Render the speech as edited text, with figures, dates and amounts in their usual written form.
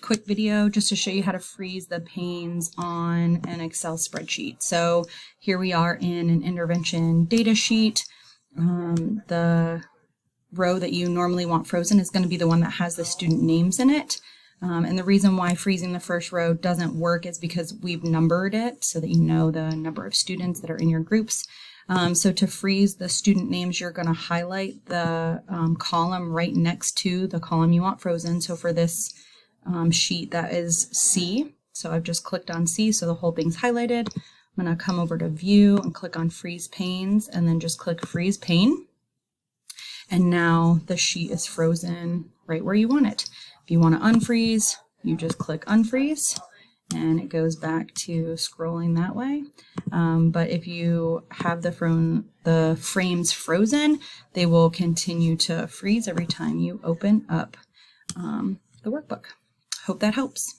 quick video just to show you how to freeze the panes on an Excel spreadsheet. So here we are in an intervention data sheet. The row that you normally want frozen is going to be the one that has the student names in it. And the reason why freezing the first row doesn't work is because we've numbered it so that you know the number of students that are in your groups. So to freeze the student names, you're going to highlight the column right next to the column you want frozen. So for this sheet, that is C. So I've just clicked on C, so the whole thing's highlighted. I'm going to come over to View and click on Freeze Panes, and then just click Freeze Pane. And now the sheet is frozen right where you want it. If you want to unfreeze, you just click Unfreeze, and it goes back to scrolling that way. But if you have the frames frozen, they will continue to freeze every time you open up the workbook. Hope that helps.